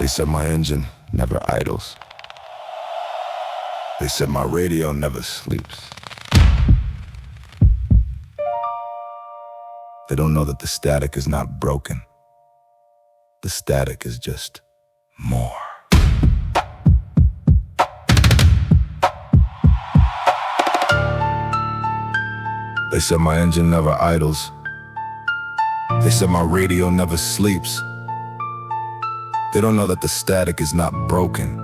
They said my engine never idles. They said my radio never sleeps. They don't know that the static is not broken. The static is just more. They said my engine never idles. They said my radio never sleeps. They don't know that the static is not broken.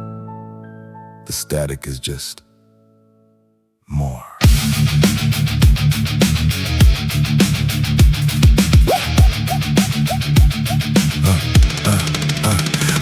The static is just more.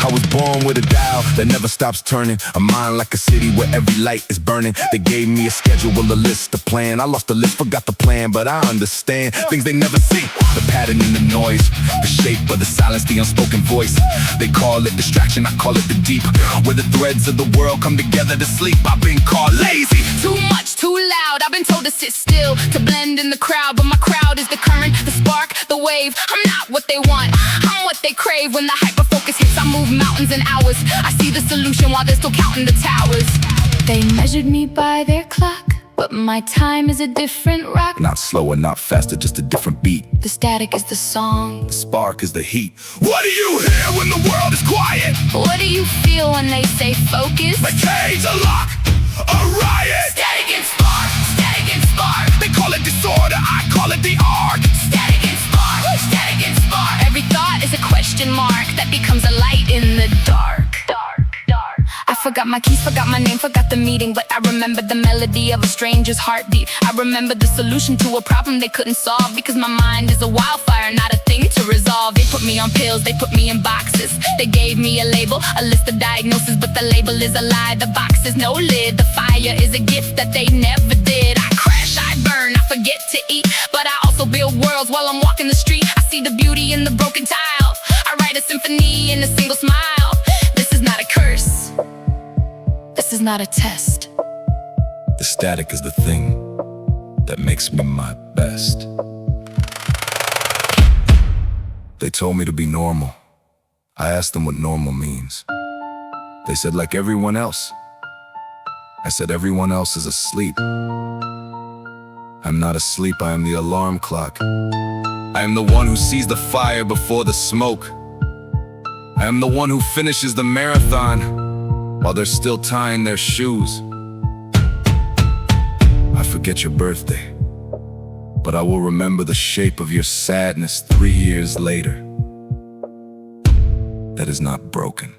I was born with a dial that never stops turning, a mind like a city where every light is burning. They gave me a schedule, a list, a plan. I lost the list, forgot the plan, but I understand things they never see. The pattern in the noise, the shape of the silence, the unspoken voice. They call it distraction, I call it the deep, where the threads of the world come together to sleep. I've been called lazy. Too much, too loud, I've been told to sit still, to blend in the crowd. But my crowd is the current, the spark, the wave. I'm not what they want, I'm what they crave. When the hyperfocus hits, I move mountains in hours. I see the solution while they're still counting the towers. They measured me by their clock, but my time is a different rock. Not slower, not faster, just a different beat. The static is the song, The spark is the heat. What do you hear when the world is quiet? what do you feel when they say focus? A cage, a lock, a riot. Static and spark, static and spark. They call it disorder, I call it the arc. Static and spark, static and spark. Every thought is a question mark that becomes a light in the dark. I forgot my keys, forgot my name, forgot the meeting, but I remember the melody of a stranger's heartbeat. I remember the solution to a problem they couldn't solve, because my mind is a wildfire, not a thing to resolve. They put me on pills, they put me in boxes. They gave me a label, a list of diagnoses, but the label is a lie. The box is no lid, the fire is a gift that they never did. I crash, I burn, I forget to eat, but I also build worlds while I'm walking the street. I see the beauty in the broken tile, I write a symphony in a single smile. This is not a curse, this is not a test. The static is the thing that makes me my best. They told me to be normal. I asked them what normal means. They said like everyone else. I said everyone else is asleep. I'm not asleep, I am the alarm clock. I am the one who sees the fire before the smoke. I am the one who finishes the marathon while they're still tying their shoes. I forget your birthday, but I will remember the shape of your sadness 3 years later. That is not broken.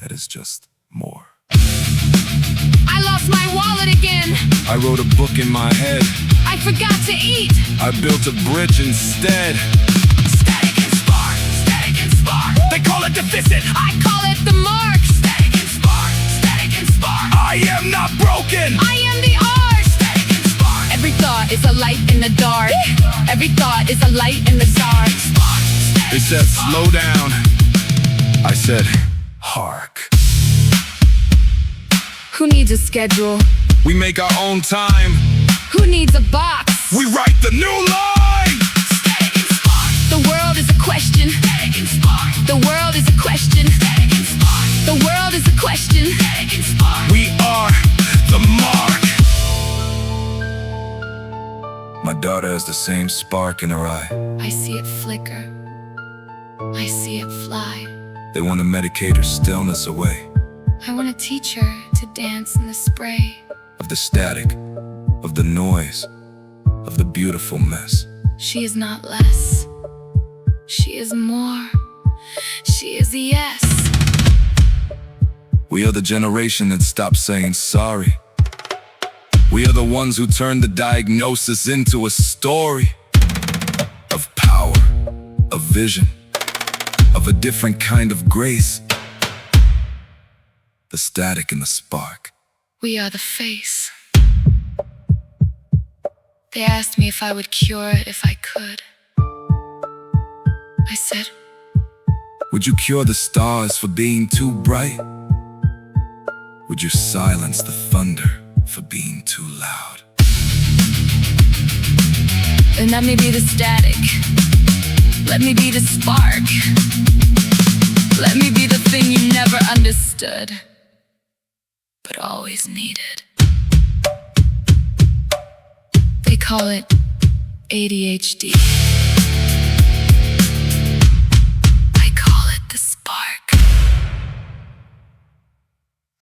That is just more. I lost my wallet again. I wrote a book in my head. I forgot to eat. I built a bridge instead. Static and spark, static and spark. They call it deficit. I call it the mark. Static and spark, static and spark. I am not broken. I am the art. Static and spark. Every thought is a light in the dark. Every thought is a light in the dark. They said slow down. I said hark. Who needs a schedule? We make our own time. Who needs a box? We write the new line. Static and spark. The world is a question. Static and spark. The world is a question. Static and spark. The world is a question. Static and spark. We are the mark. My daughter has the same spark in her eye. I see it flicker. I see it fly. They want to medicate her stillness away. I want to teach her to dance in the spray. Of the static, of the noise, of the beautiful mess. She is not less. She is more. She is yes. We are the generation that stopped saying sorry. We are the ones who turned the diagnosis into a story of power, of vision, of a different kind of grace. The static and the spark. We are the face. They asked me if I would cure it if I could. I said, would you cure the stars for being too bright? Would you silence the thunder for being too loud? And let me be the static. Let me be the spark. Let me be the thing you never understood, but always needed. They call it ADHD.